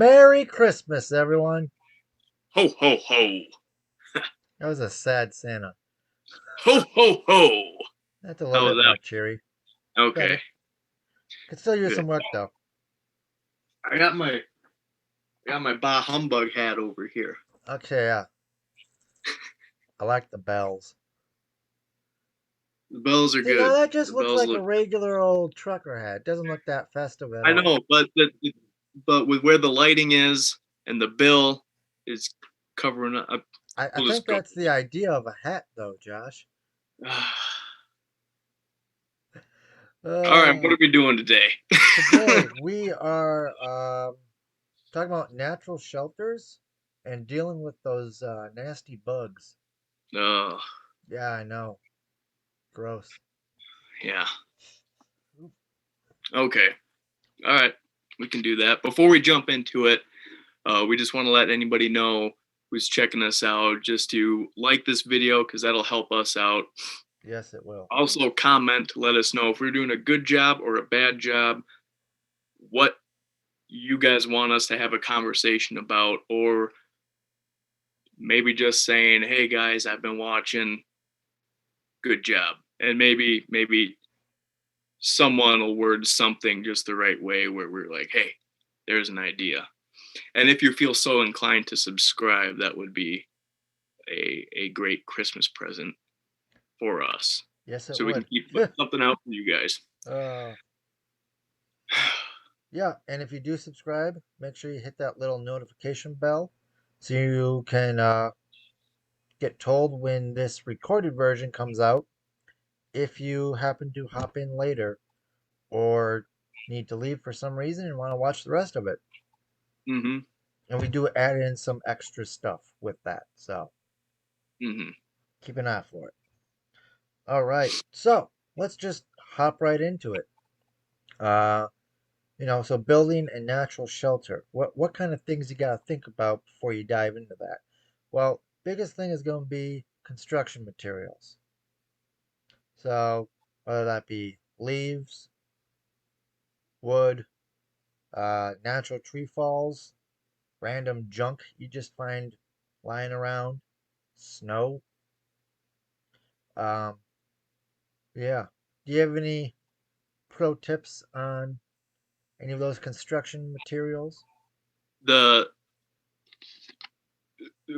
Merry Christmas, everyone. Ho, ho, ho. That was a sad Santa. Ho, ho, ho. That's a little How was bit more that? cheery. Okay, Better. Could still use good. some work though. I got my Bah Humbug hat over here. Okay, yeah. I like the bells. The bells are See, now good. that just The looks bells like a look. regular old trucker hat. Doesn't look that festive at I all. know, but with where the lighting is and the bill is covering up, I we'll think just go. that's the idea of a hat though, Josh. All right, what Uh, are we doing today? Today we are talking about natural shelters and dealing with those nasty bugs. uh, Yeah, I know. Gross. yeah. Okay. All right, we can do that. Before we jump into it, we just want to let anybody know who's checking us out just to like this video because that'll help us out. Yes, it will. Also, comment to let us know if we're doing a good job or a bad job, what you guys want us to have a conversation about, or maybe just saying, hey guys, I've been watching, good job. And maybe someone will word something just the right way where we're like, hey, there's an idea. And if you feel so inclined to subscribe, that would be a great Christmas present for us. Yes, it So we can would. keep putting something out for you guys. uh, yeah, and if you do subscribe, make sure you hit that little notification bell so you can get told when this recorded version comes out. If you happen to hop in later or need to leave for some reason and want to watch the rest of it. Mm-hmm. And we do add in some extra stuff with that. So Mm-hmm. keep an eye for it. All right. So let's just hop right into it. Uh, so building a natural shelter. What kind of things you got to think about before you dive into that? Well, biggest thing is going to be construction materials. So whether that be leaves, wood, natural tree falls, random junk you just find lying around, snow. Um, yeah. Do you have any pro tips on any of those construction materials? The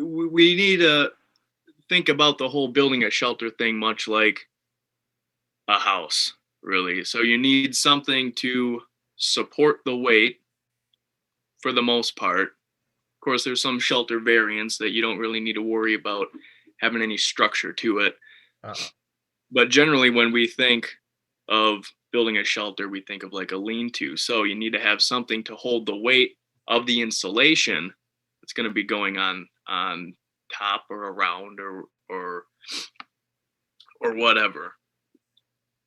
we need to think about the whole building a shelter thing much like a house, really. So you need something to support the weight for the most part. Of course, there's some shelter variants that you don't really need to worry about having any structure to it. Uh, But generally, when we think of building a shelter, we think of like a lean to. So you need to have something to hold the weight of the insulation that's going to be going on top or around or whatever.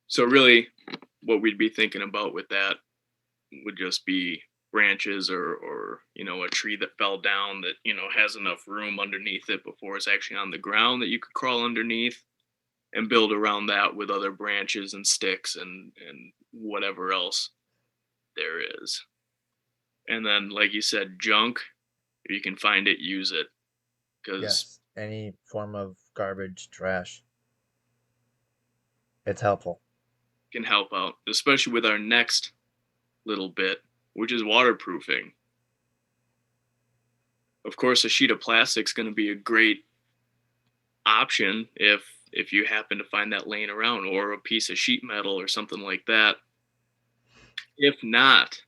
So really, what we'd be thinking about with that would just be branches or a tree that fell down that has enough room underneath it before it's actually on the ground that you could crawl underneath and build around that with other branches and sticks and whatever else there is. And then, like you said, junk, if you can find it, use it because yes, any form of garbage, trash, it's helpful. it can help out, especially with our next little bit, which is waterproofing. Of course, a sheet of plastic is going to be a great option if you happen to find that laying around, or a piece of sheet metal or something like that. If not,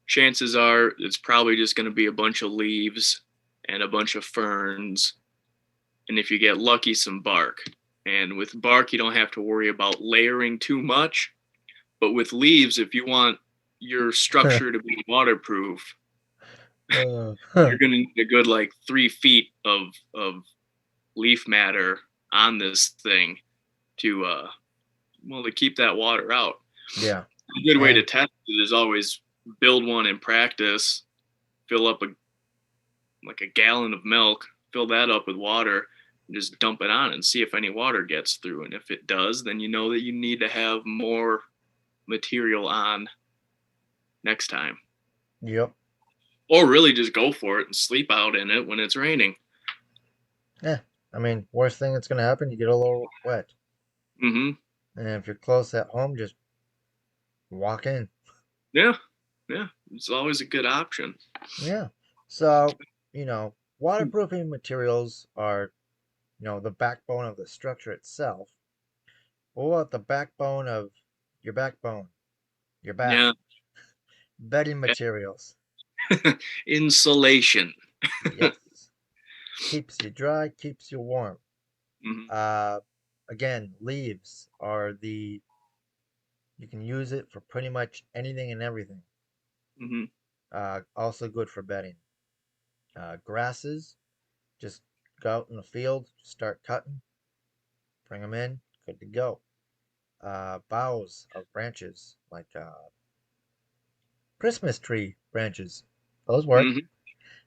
chances are it's probably just going to be a bunch of leaves and a bunch of ferns, and if you get lucky, some bark. And with bark, you don't have to worry about layering too much. But with leaves, if you want your structure to be waterproof, you're going to need a good like 3 feet of leaf matter on this thing to to keep that water out. yeah, A good way to and test it is always build one in practice, fill up a gallon of milk, fill that up with water, and just dump it on and see if any water gets through. And if it does, then you know that you need to have more material on next time. yep. Or really just go for it and sleep out in it when it's raining. Yeah. I mean, worst thing that's gonna happen, you get a little wet. Mm-hmm. And if you're close at home, just walk in. Yeah. Yeah. It's always a good option. Yeah. So, waterproofing materials are, the backbone of the structure itself. What about the backbone of your backbone, your back? Yeah. Bedding materials. Insulation. Yes. Keeps you dry, keeps you warm. Mm-hmm. Uh, again, leaves are you can use it for pretty much anything and everything. Mm-hmm. Also good for bedding. Grasses, just go out in the field, start cutting, bring them in, good to go. Boughs of branches, like Christmas tree branches, those work. Mm-hmm.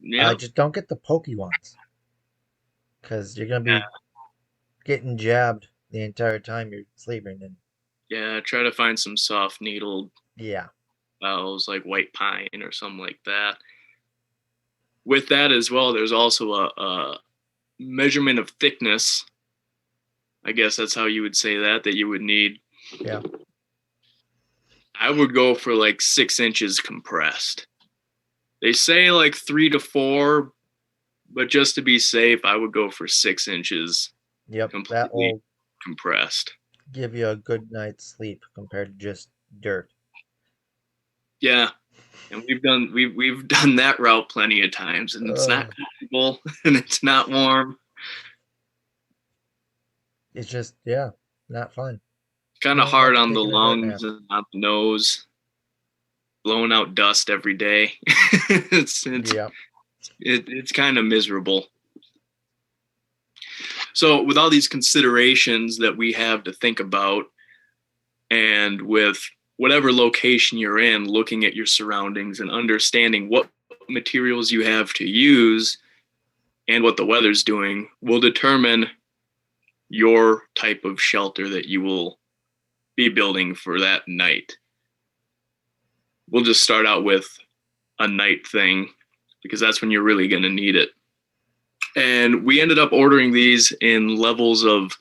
Yeah. Just don't get the pokey ones, because you're gonna Yeah. be getting jabbed the entire time you're sleeping. And Yeah. Try to find some soft needled yeah, boughs like white pine or something like that. With that as well, there's also a measurement of thickness. I guess that's how you would say that you would need. yeah, I would go for like 6 inches compressed. They say like 3 to 4, but just to be safe, I would go for 6 inches yep. That completely will compressed. give you a good night's sleep compared to just dirt. Yeah, and we've done that route plenty of times, and it's not Ugh, comfortable and it's not warm. it's just, yeah, not fun. Kind No of one hard likes on the taking a dirt nap. lungs and on the nose, blowing out dust every day. It's Yeah, it's kind of miserable. So with all these considerations that we have to think about, and with whatever location you're in, looking at your surroundings and understanding what materials you have to use and what the weather's doing will determine your type of shelter that you will be building for that night. We'll just start out with a night thing because that's when you're really going to need it. And we ended up ordering these in levels of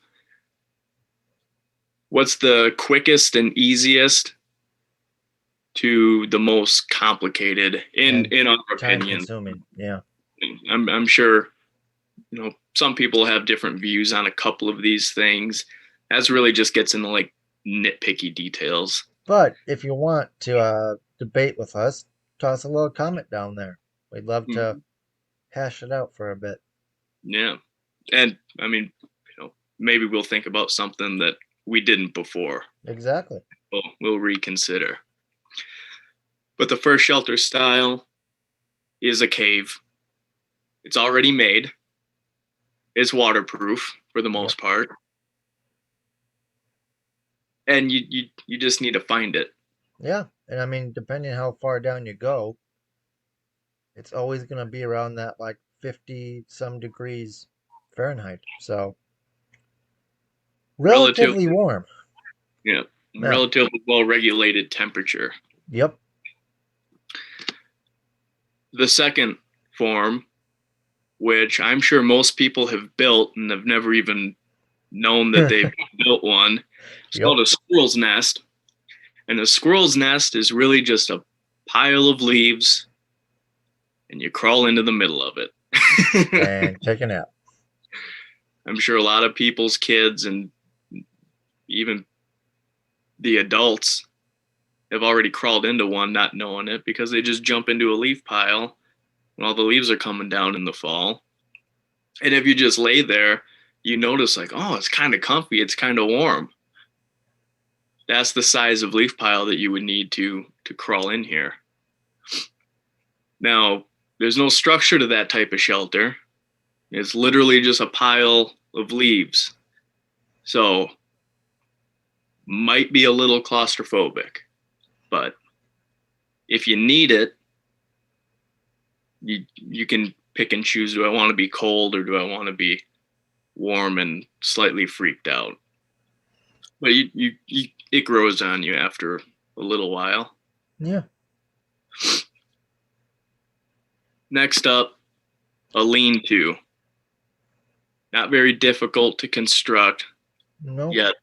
what's the quickest and easiest to the most complicated and in our time opinion. consuming. Yeah, I'm sure some people have different views on a couple of these things. That's really just gets into like nitpicky details. but if you want to debate with us, toss a little comment down there. We'd love to Mhm. hash it out for a bit. Yeah, and I mean, maybe we'll think about something that we didn't before. Exactly. We'll reconsider. But the first shelter style is a cave. It's already made. It's waterproof for the Yep. most part, and you just need to find it. Yeah, and I mean, depending how far down you go, it's always gonna be around that like 50 some degrees Fahrenheit. So relatively Relatively, warm. yeah, Yeah. relatively well regulated temperature. Yep. The second form, which I'm sure most people have built and have never even known that they've built one, it's Yep. called a squirrel's nest. And a squirrel's nest is really just a pile of leaves, and you crawl into the middle of it. And take a nap. I'm sure a lot of people's kids and even the adults have already crawled into one not knowing it because they just jump into a leaf pile when all the leaves are coming down in the fall. And if you just lay there, you notice like, oh, it's kind of comfy, it's kind of warm. That's the size of leaf pile that you would need to crawl in here. Now, there's no structure to that type of shelter. It's literally just a pile of leaves. So, might be a little claustrophobic, but if you need it, you can pick and choose, do I want to be cold or do I want to be warm and slightly freaked out? But it grows on you after a little while. Yeah. Next up, a lean-to. Not very difficult to construct, Nope. yet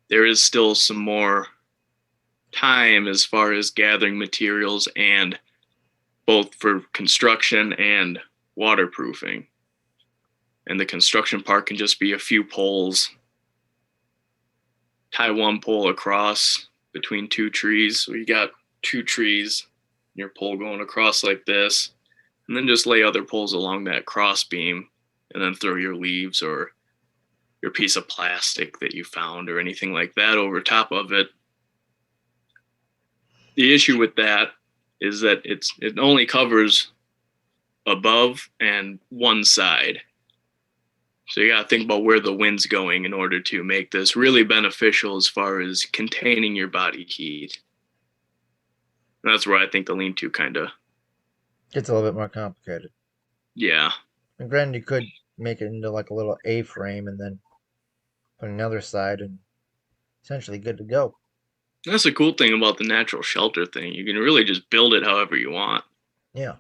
there is still some more time as far as gathering materials and both for construction and waterproofing. And the construction part can just be a few poles. Tie one pole across between two trees. So you got two trees, your pole going across like this, and then just lay other poles along that cross beam, and then throw your leaves or your piece of plastic that you found or anything like that over top of it. The issue with that is that it only covers above and one side. So you got to think about where the wind's going in order to make this really beneficial as far as containing your body heat. And that's where I think the lean-to kind of, It's a little bit more complicated. yeah. And granted, you could make it into like a little A-frame and then put another side and essentially good to go. That's the cool thing about the natural shelter thing. You can really just build it however you want Yeah.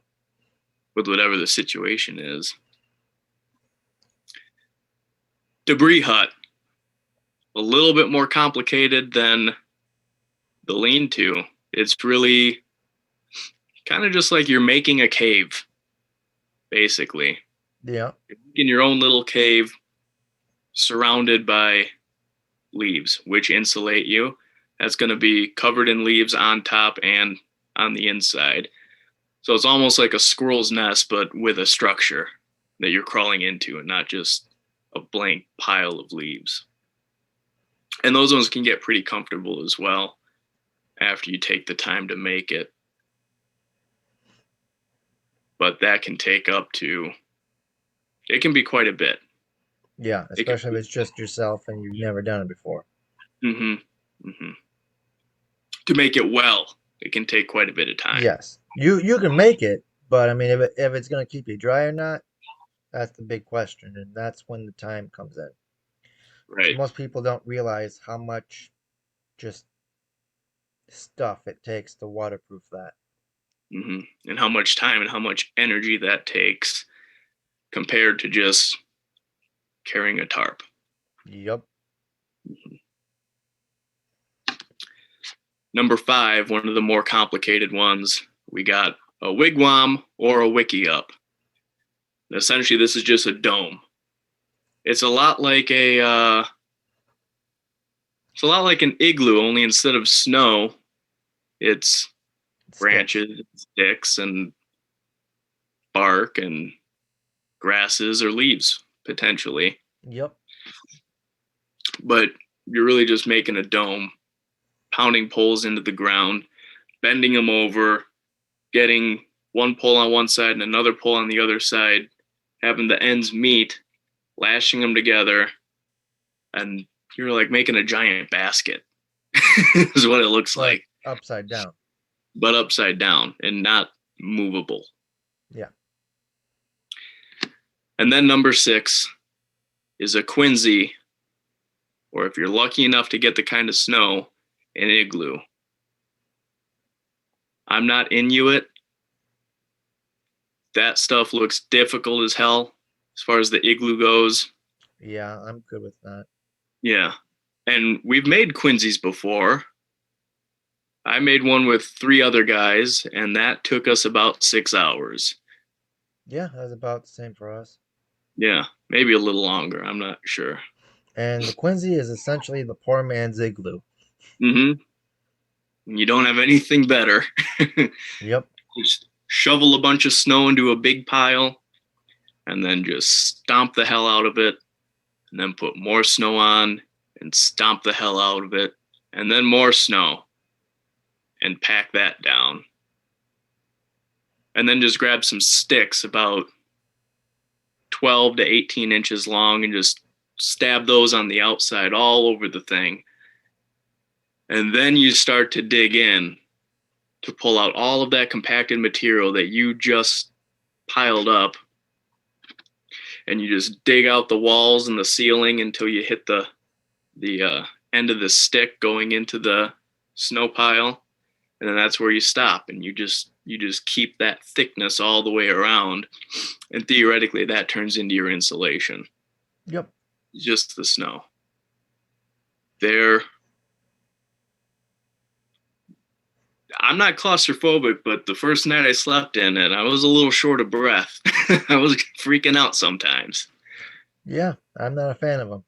with whatever the situation is. Debris hut. A little bit more complicated than the lean-to. It's really kind of just like you're making a cave, basically. Yeah. You're making your own little cave surrounded by leaves, which insulate you. That's going to be covered in leaves on top and on the inside. So it's almost like a squirrel's nest, but with a structure that you're crawling into and not just a blank pile of leaves. And those ones can get pretty comfortable as well after you take the time to make it. But that can take up to, it can be quite a bit. Yeah, It can, especially if it's just yourself and you've never done it before. mm-hmm. To make it well, it can take quite a bit of time. Yes. You can make it, but I mean if it's going to keep you dry or not, that's the big question, and that's when the time comes in. Right. Most people don't realize how much just stuff it takes to waterproof that. Mm-hmm. And how much time and how much energy that takes compared to just carrying a tarp. Yep. Number 5, one of the more complicated ones, we got a wigwam or a wiki up. Essentially, this is just a dome. It's a lot like it's a lot like an igloo, only instead of snow, it's It sticks. branches, sticks, and bark and grasses or leaves potentially. Yep. But you're really just making a dome, pounding poles into the ground, bending them over, getting one pole on one side and another pole on the other side, having the ends meet, lashing them together, and you're like making a giant basket, is what it looks But like, upside down. but upside down and not movable. Yeah. And then number 6 is a quinzhee, or if you're lucky enough to get the kind of snow, an igloo. I'm not Inuit. That stuff looks difficult as hell as far as the igloo goes. Yeah, I'm good with that. Yeah. And we've made quinzees before. I made one with 3 other guys, and that took us about 6 hours. Yeah, that's about the same for us. Yeah, maybe a little longer. I'm not sure. And the Quincy is essentially the poor man's igloo. Mm-hmm. You don't have anything better. Yep. Just shovel a bunch of snow into a big pile, and then just stomp the hell out of it, and then put more snow on, and stomp the hell out of it, and then more snow, and pack that down. And then just grab some sticks about 12 to 18 inches long and just stab those on the outside all over the thing. And then you start to dig in to pull out all of that compacted material that you just piled up. And you just dig out the walls and the ceiling until you hit the end of the stick going into the snow pile. And then that's where you stop and you just You just keep that thickness all the way around, and theoretically, that turns into your insulation. Yep. Just the snow. There, I'm not claustrophobic, but the first night I slept in it, I was a little short of breath. I was freaking out sometimes. Yeah, I'm not a fan of them.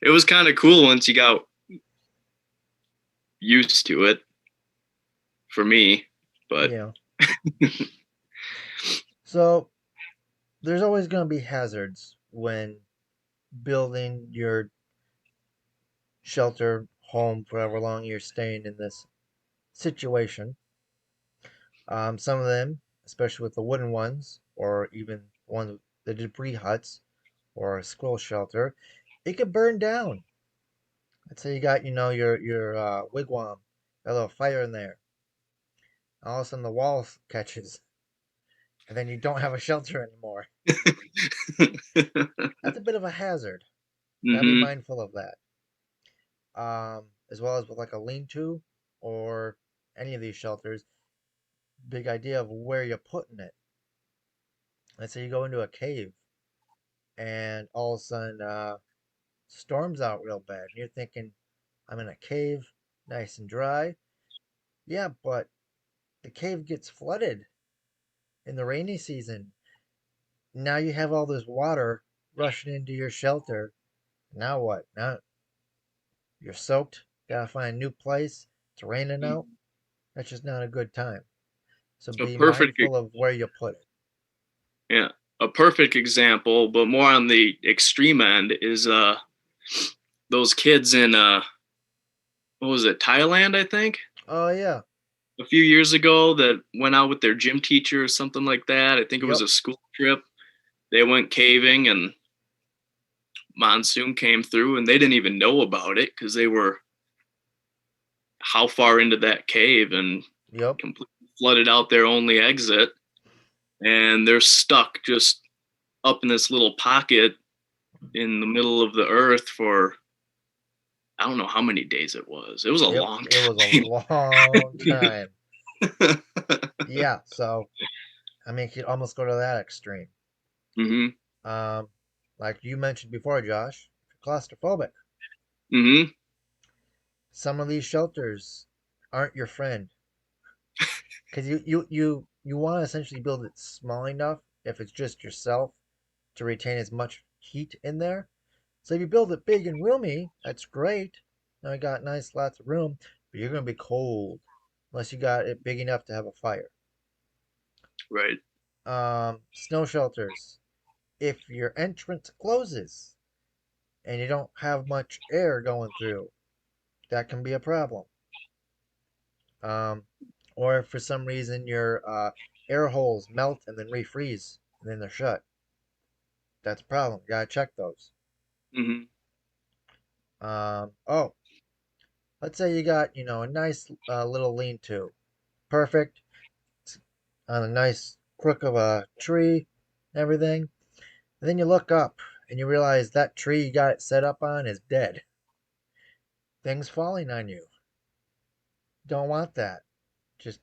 It was kind of cool once you got used to it for me, but Yeah. So there's always going to be hazards when building your shelter home for however long you're staying in this situation. Some of them, especially with the wooden ones, or even ones with the debris huts or a squirrel shelter, it could burn down. Let's say you got, your wigwam, got a little fire in there. All of a sudden the wall catches, and then you don't have a shelter anymore. That's a bit of a hazard. Gotta be hmm mindful of that. As well as with like a lean-to or any of these shelters, big idea of where you're putting it. Let's say you go into a cave and all of a sudden storms out real bad. And you're thinking, I'm in a cave, nice and dry. Yeah, but the cave gets flooded in the rainy season. Now you have all this water rushing into your shelter. Now what? Now you're soaked. Gotta find a new place. It's raining out. That's just not a good time. So a be perfect, mindful of where you put it. yeah, a perfect example, but more on the extreme end is those kids in what was it, Thailand, I think, Oh yeah. a few years ago that went out with their gym teacher or something like that. I think it was Yep. a school trip. They went caving and monsoon came through and they didn't even know about it because they were how far into that cave and Yep. completely flooded out their only exit, and they're stuck just up in this little pocket in the middle of the earth for I don't know how many days it was. It was a Yep. long It was a time. long time. Yeah. So I mean, you could almost go to that extreme. hmm Um, like you mentioned before, Josh, claustrophobic. hmm Some of these shelters aren't your friend because you want to essentially build it small enough if it's just yourself to retain as much heat in there. So if you build it big and roomy, that's great. Now you got nice lots of room, but you're gonna be cold unless you got it big enough to have a fire. Right. Snow shelters. If your entrance closes and you don't have much air going through, that can be a problem. Um, or if for some reason your air holes melt and then refreeze and then they're shut, that's a problem. You gotta check those. hmm Oh, let's say you got a nice little lean-to, perfect. It's on a nice crook of a tree, and everything. And then you look up and you realize that tree you got it set up on is dead. Things falling on you. Don't want that. Just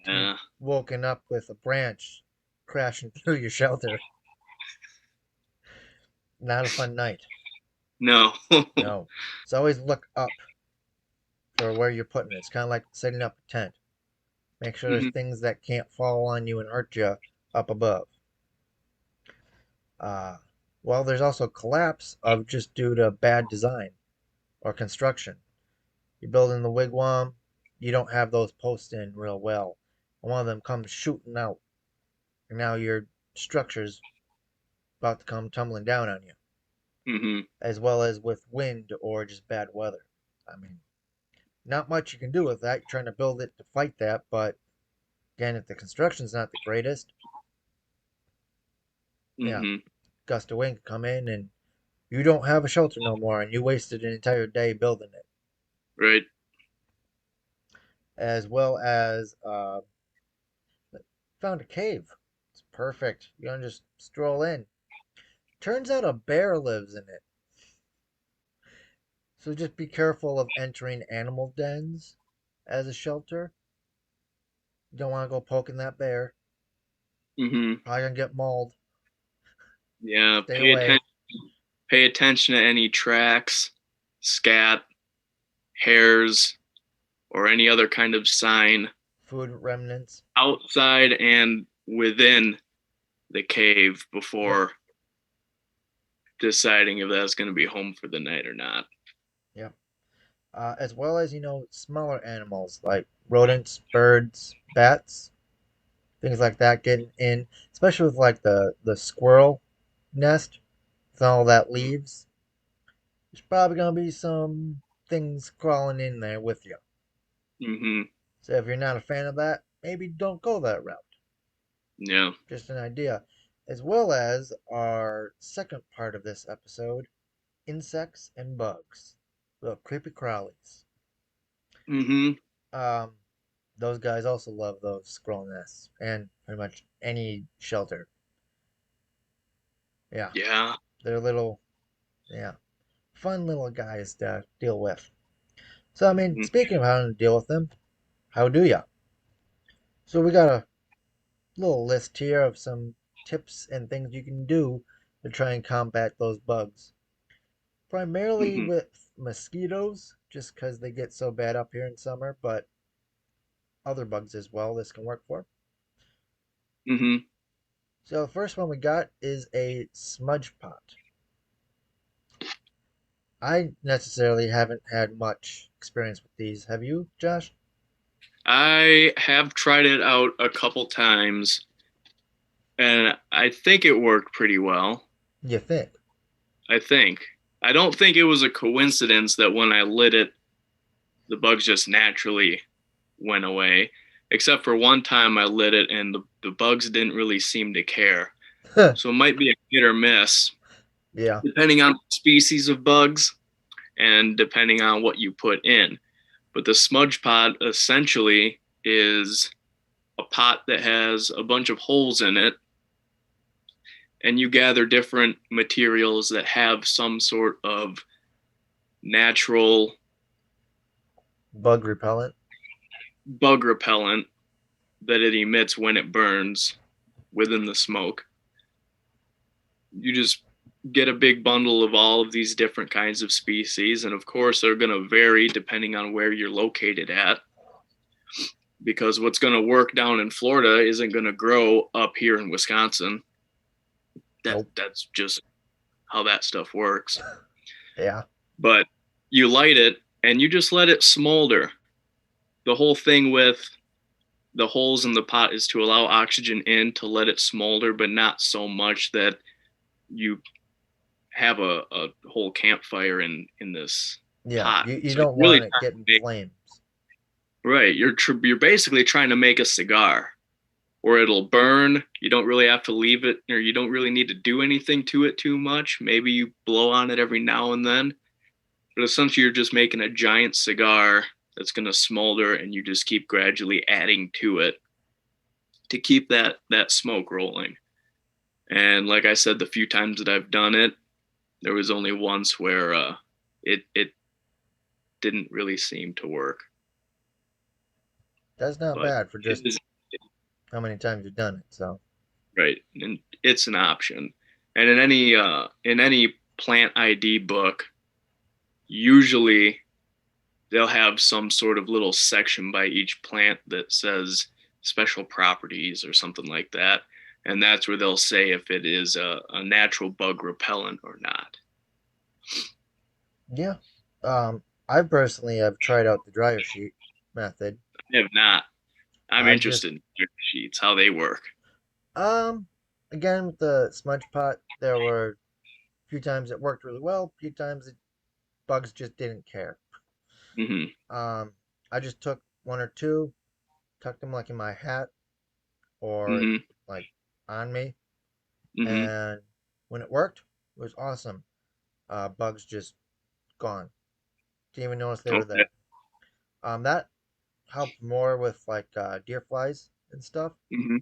to be Yeah. woken up with a branch crashing through your shelter. Not a fun night. No. No. So always look up for where you're putting it. It's kind of like setting up a tent. Make sure there's hmm things that can't fall on you and hurt you up above. Uh, well, there's also collapse of just due to bad design or construction. You're building the wigwam, you don't have those posts in real well. And one of them comes shooting out, and now your structure's about to come tumbling down on you, hmm as well as with wind or just bad weather. I mean, not much you can do with that. You're trying to build it to fight that, but again, if the construction's not the greatest, yeah, hmm gust of wind can come in and you don't have a shelter no more, and you wasted an entire day building it. Right. As well as found a cave. It's perfect. You can just stroll in. Turns out a bear lives in it. So just be careful of entering animal dens as a shelter. You don't want to go poking that bear. Mhm. Probably gonna get mauled. Yeah, Stay away. pay attention to any tracks, scat, hairs, or any other kind of sign Food remnants. outside and within the cave Yep. before deciding if that's going to be home for the night or not. Yep. As well as smaller animals like rodents, birds, bats, things like that getting in, especially with like the squirrel nest with all that leaves. There's probably gonna be some things crawling in there with you. Mm-hmm. So if you're not a fan of that, maybe don't go that route. Yeah. Just an idea. As well as our second part of this episode, insects and bugs. Little creepy crawlies. Mm-hmm. Um, those guys also love those squirrel nests and pretty much any shelter. Yeah, Yeah. they're little, yeah, fun little guys to deal with. So, I mean, Mm-hmm. speaking of how to deal with them, how do ya? So, we got a little list here of some tips and things you can do to try and combat those bugs. Primarily Mm-hmm. with mosquitoes, just because they get so bad up here in summer, but other bugs as well this can work for. Mm-hmm. So, the first one we got is a smudge pot. I necessarily haven't had much experience with these. Have you, Josh? I have tried it out a couple times, and I think it worked pretty well. You think? I think. I don't think it was a coincidence that when I lit it, the bugs just naturally went away. Except for one time I lit it and the bugs didn't really seem to care. So it might be a hit or miss, Yeah. depending on species of bugs and depending on what you put in. But the smudge pot essentially is a pot that has a bunch of holes in it, and you gather different materials that have some sort of natural Bug repellent. bug repellent that it emits when it burns within the smoke. You just get a big bundle of all of these different kinds of species, and of course they're going to vary depending on where you're located at, because what's going to work down in Florida isn't going to grow up here in Wisconsin. Nope. That's just how that stuff works. Yeah. But you light it and you just let it smolder. The whole thing with the holes in the pot is to allow oxygen in to let it smolder, but not so much that you have a whole campfire in this Yeah. pot. You So you're don't really want it trying getting to make flames. right. You're basically trying to make a cigar, or it'll burn. You don't really have to leave it, or you don't really need to do anything to it too much. Maybe you blow on it every now and then, but essentially you're just making a giant cigar that's going to smolder, and you just keep gradually adding to it to keep that smoke rolling. And like I said, the few times that I've done it, there was only once where it didn't really seem to work. That's not But bad for it just is how many times you've done it. So, right, and it's an option. And in any plant ID book, usually they'll have some sort of little section by each plant that says special properties or something like that. And that's where they'll say if it is a natural bug repellent or not. yeah. I personally have tried out the dryer sheet method. If not, I'm I just interested in drip sheets, how they work. um again with the smudge pot, there were a few times it worked really well, a few times bugs just didn't care. Mm-hmm. Um, I just took one or two, tucked them like in my hat or Mm-hmm. like on me, Mm-hmm. and when it worked, it was awesome. Bugs just gone. Didn't even notice they were Okay. there. That helped more with like deer flies and stuff. Mm-hmm.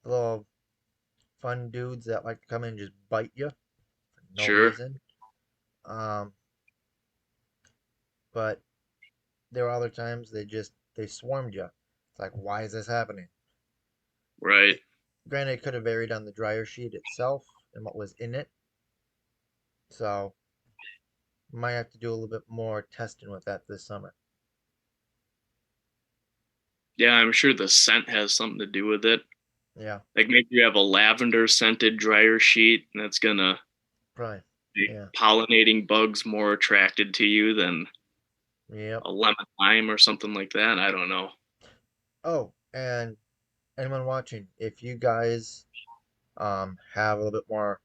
The little fun dudes that like to come in and just bite you for no Sure. reason. Um, but there were other times they swarmed you. It's like, why is this happening? Right. It, granted, it could have varied on the dryer sheet itself and what was in it. So might have to do a little bit more testing with that this summer. Yeah, I'm sure the scent has something to do with it. Yeah, Like maybe you have a lavender scented dryer sheet, and that's gonna probably. make Yeah. pollinating bugs more attracted to you than Yep. a lemon lime or something like that. I don't know. Oh, and anyone watching, if you guys have a little bit more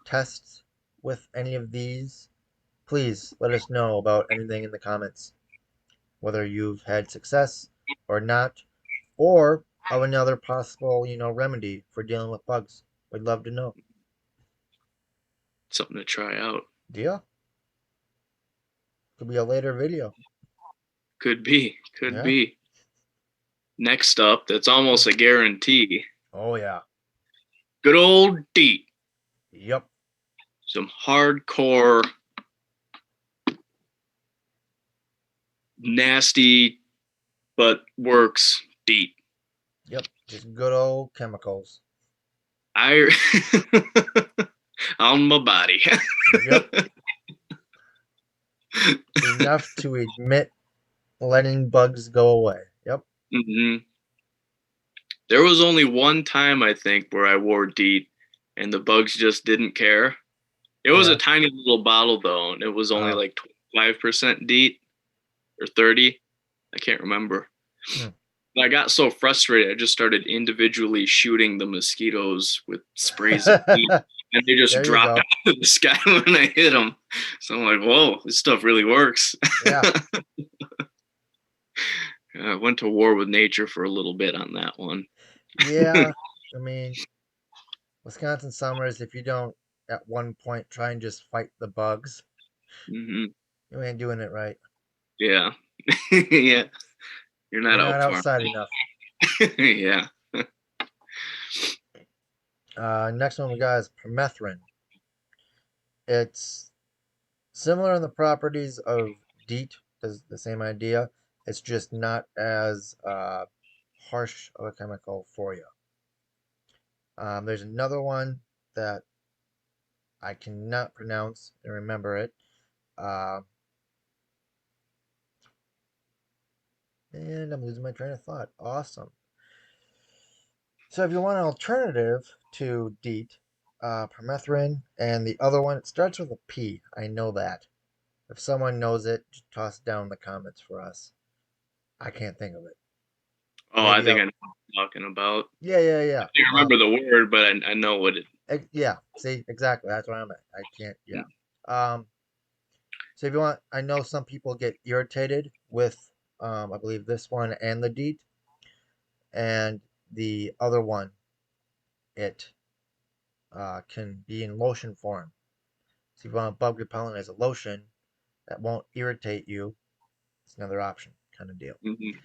tests with any of these, please let us know about anything in the comments, whether you've had success or not, or of another possible, remedy for dealing with bugs. We'd love to know. Something to try out. Deal? Could be a later video. Could be. Could Yeah. be. Next up, that's almost Oh, a guarantee. oh yeah. Good old DEET. Yep. Some hardcore, nasty, but works DEET. Yep. Just good old chemicals. I on my body. Yep. Enough to admit letting bugs go away. Yep. hmm There was only one time I think where I wore DEET and the bugs just didn't care. It was a Yeah. tiny little bottle though, and it was only Uh, like 25% DEET or 30. I can't remember. hmm. I got so frustrated, I just started individually shooting the mosquitoes with sprays of DEET, and they just There you dropped go. out of the sky when I hit them. So I'm like, whoa, this stuff really works. Yeah. I went to war with nature for a little bit on that one. Yeah. I mean, Wisconsin summers, if you don't at one point try and just fight the bugs, hmm you ain't doing it right. Yeah. Yeah. You're You're not not out farming. outside enough. Yeah. Next one we got is permethrin. It's similar in the properties of DEET, does the same idea. It's just not as harsh of a chemical for you. There's another one that I cannot pronounce and remember it. Uh, and I'm losing my train of thought. Awesome. So if you want an alternative to DEET, permethrin, and the other one, it starts with a P. I know that. If someone knows it, just toss it down in the comments for us. I can't think of it. Oh, I Maybe think I I'll. know what you're talking about. Yeah, yeah, I yeah. can't remember the word, but I know what it. Yeah. See, exactly. That's what I'm at. I can't. Yeah. Um. So if you want, I know some people get irritated with, I believe this one and the DEET, and the other one. It can be in lotion form. So if you want a bug repellent as a lotion that won't irritate you, it's another option kind of deal. Mhm.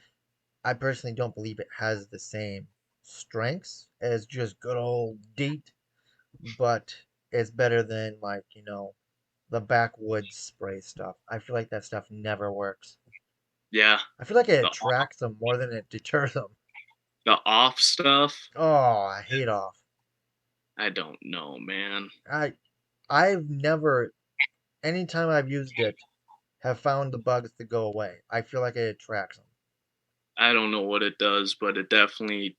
I personally don't believe it has the same strengths as just good old DEET, but it's better than like, the backwoods spray stuff. I feel like that stuff never works. Yeah, I feel like it the attracts them more than it deters them. the off stuff. Oh, I hate off. I don't know, man. I I've never anytime I've used it have found the bugs to go away. I feel like it attracts them. I don't know what it does, but it definitely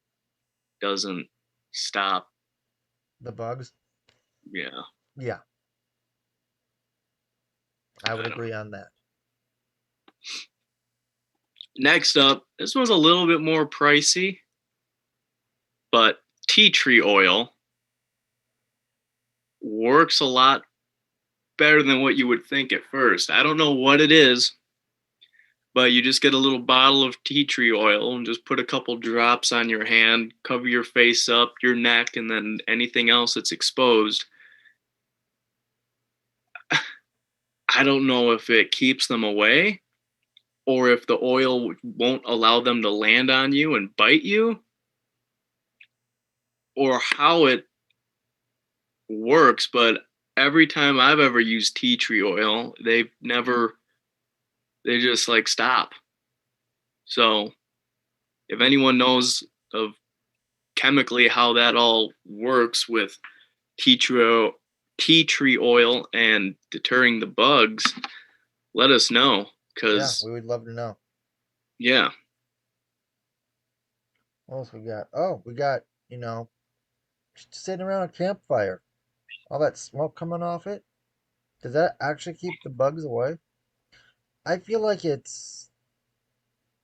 doesn't stop. The bugs? Yeah, Yeah, I would I don't know. agree on that. Next up, this one's a little bit more pricey, but tea tree oil works a lot better than what you would think at first. I don't know what it is, but you just get a little bottle of tea tree oil and just put a couple drops on your hand, cover your face up, your neck, and then anything else that's exposed. I don't know if it keeps them away or if the oil won't allow them to land on you and bite you or how it works, but every time I've ever used tea tree oil, they just like stop. So if anyone knows of chemically how that all works with tea tree, tea tree oil and deterring the bugs, let us know. Yeah, Cause we would love to know. yeah, What else we got? Oh, we got, you know, just sitting around a campfire. All that smoke coming off it. Does that actually keep the bugs away? I feel like it's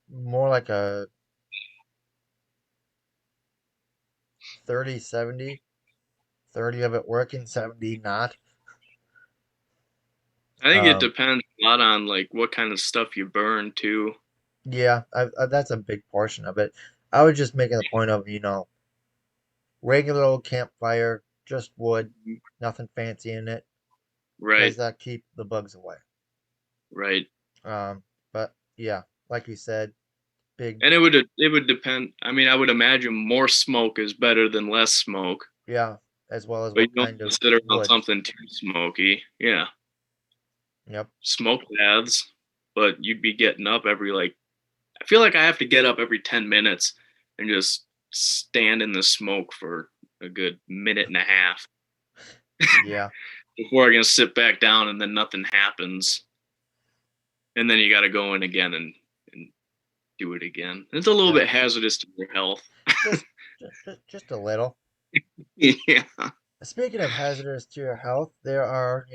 more like a 30-70. 30 of it working, 70 not. I think it Um, depends a lot on like what kind of stuff you burn too. yeah, that's a big portion of it. I was just making the point of, regular old campfire, just wood, nothing fancy in it. Does Right, that keep the bugs away? right. But yeah, like you said, big, And it would depend. I mean, I would imagine more smoke is better than less smoke, yeah, as well as but you what don't kind want of to sit around wood. something too smoky. Yeah, Yep. smoke baths, but you'd be getting up every like. I feel like I have to get up every 10 minutes and just stand in the smoke for a good minute and a half Yeah, before I can sit back down, and then nothing happens, and then you got to go in again and do it again. It's a little yep. bit hazardous to your health. Just, just a little. Yeah. Speaking of hazardous to your health, there are,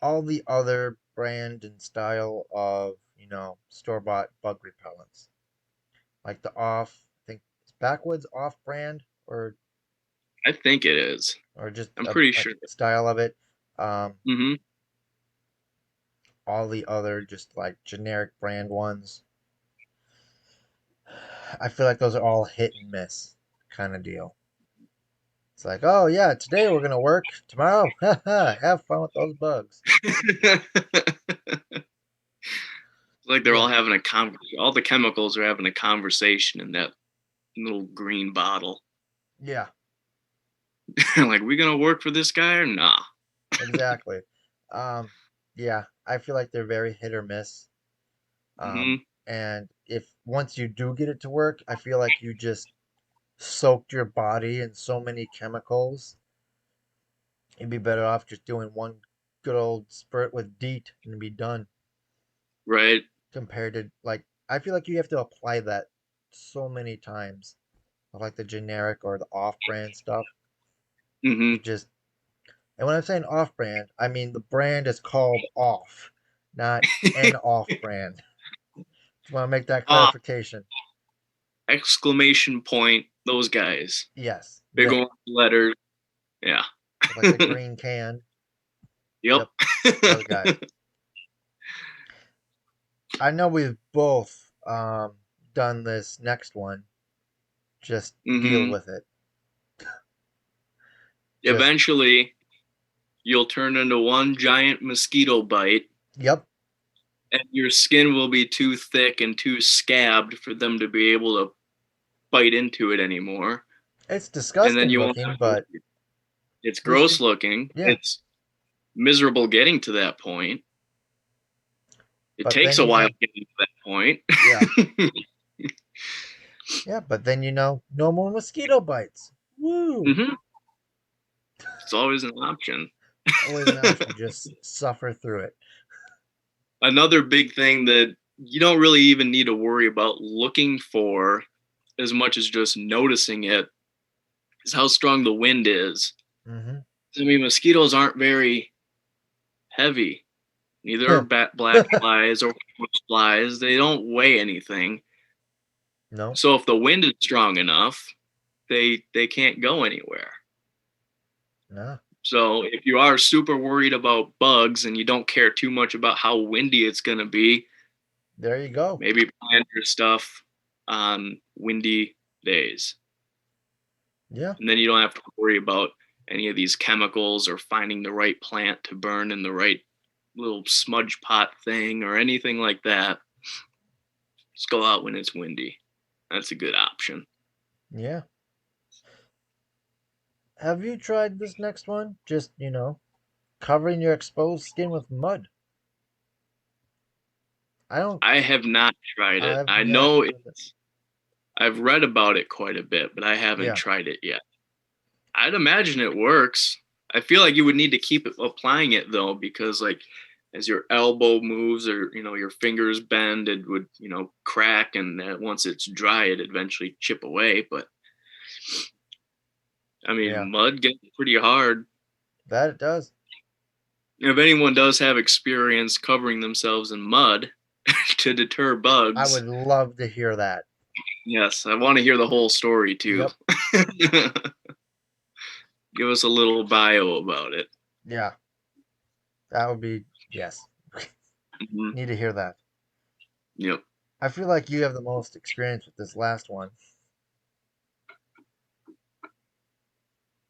all the other brand and style of, store-bought bug repellents. Like I think it's Backwoods off-brand I think it is. or just I'm a, pretty a sure. style of it. Um, Hmm. all the other just like generic brand ones. I feel like those are all hit and miss kind of deal. It's like, oh yeah, today we're gonna work. Tomorrow, have fun with those bugs. Like they're Yeah, all having a conversation. All the chemicals are having a conversation in that little green bottle. yeah, Like, we gonna work for this guy or nah? exactly. Um, yeah, I feel like they're very hit or miss. Um, Hmm. and if once you do get it to work, I feel like you just soaked your body in so many chemicals. You'd be better off just doing one good old spurt with DEET and be done. Right. Compared to like, I feel like you have to apply that so many times, like the generic or the off-brand stuff. Hmm. It just, and when I'm saying off-brand, I mean the brand is called off, not an off-brand. Just want to make that Ah, clarification. exclamation point. Those guys. Yes, Big them old letters. Yeah. with like the green can. Yep. Yep, those guys. I know we've both done this next one. Just deal Hmm. with it. Just Eventually, you'll turn into one giant mosquito bite, yep. and your skin will be too thick and too scabbed for them to be able to bite into it anymore. It's And then disgusting you won't looking, have to. but It's at least you gross looking. yeah. It's miserable getting to that point. It But takes then a while getting to that point. yeah. Yeah, but then no more mosquito bites. Woo! Hmm. It's always an option. Always an option. Just suffer through it. Another big thing that you don't really even need to worry about looking for as much as just noticing it is how strong the wind is. Hmm. I mean, mosquitoes aren't very heavy. Neither are black flies or flies. They don't weigh anything. No, So if the wind is strong enough, they can't go anywhere. no. So if you are super worried about bugs and you don't care too much about how windy it's going to be, There you go. maybe plant your stuff on windy days. Yeah, And then you don't have to worry about any of these chemicals or finding the right plant to burn in the right little smudge pot thing or anything like that. Just go out when it's windy. That's a good option. yeah. Have you tried this next one? Just, covering your exposed skin with mud. I don't, I have not tried it. I've never. I've read about it quite a bit, but I haven't Yeah, tried it yet. I'd imagine it works. I feel like you would need to keep applying it though, because like as your elbow moves or your fingers bend, it would crack, and once it's dry, it eventually chip away. But I yeah, mean, mud gets pretty hard. that it does. If anyone does have experience covering themselves in mud to deter I bugs, would love to hear that. yes, I want to hear the whole story too. Yep. Give us a little bio about it. Yeah, that would be yes. Mhm. Need to hear that. Yep. I feel like you have the most experience with this last one.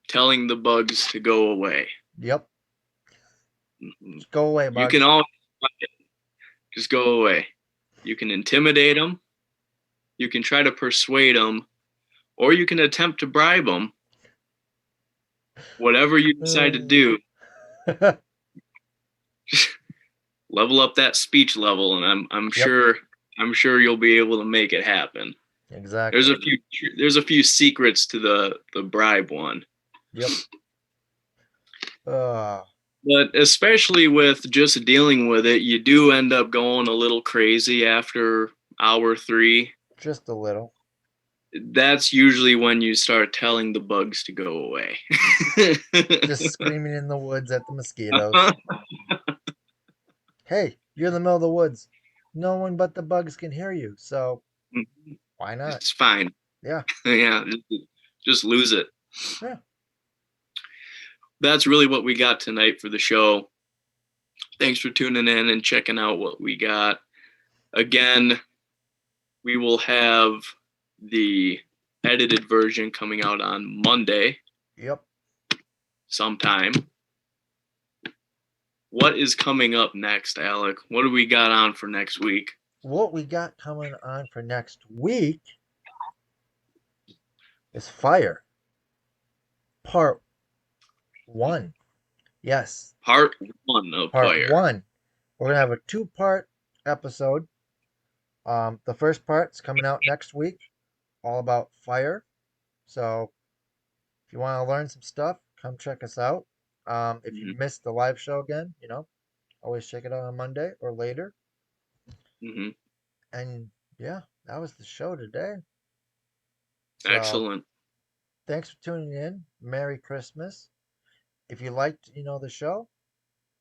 Telling the bugs to go away. Yep. Mhm. Just go away, You can bugs. all just go away. You can intimidate them. You can try to persuade them, or you can attempt to bribe them. Whatever you decide to do, level up that speech level, and I'm Yep. sure you'll be able to make it happen. There's Exactly. a few secrets to the bribe one, Yep. Uh, but especially with just dealing with it, you do end up going a little crazy after hour 3. just a little. That's usually when you start telling the bugs to go away. Just screaming in the woods at the mosquitoes. Hey, you're in the middle of the woods. No one but the bugs can hear you, so why not? It's fine. Yeah. Yeah, just lose it. Yeah. That's really what we got tonight for the show. Thanks for tuning in and checking out what we got. Again, we will have the edited version coming out on Monday Yep. sometime. What is coming up next, Alec? What do we got on for next week? What we got coming on for next week is Fire Part 1. Yes, Part 1 of Part Fire. 1. We're going to have a two-part episode. The first part's coming out next week, all about fire. So if you want to learn some stuff, come check us out. If you Mm-hmm. missed the live show again, always check it out on Monday or later. Mm-hmm. And yeah, that was the show today. So Excellent. thanks for tuning in. Merry Christmas. If you liked, the show,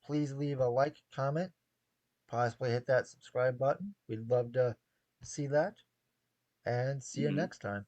please leave a like, comment, possibly hit that subscribe button. We'd love to see that. And see you Mm-hmm. next time.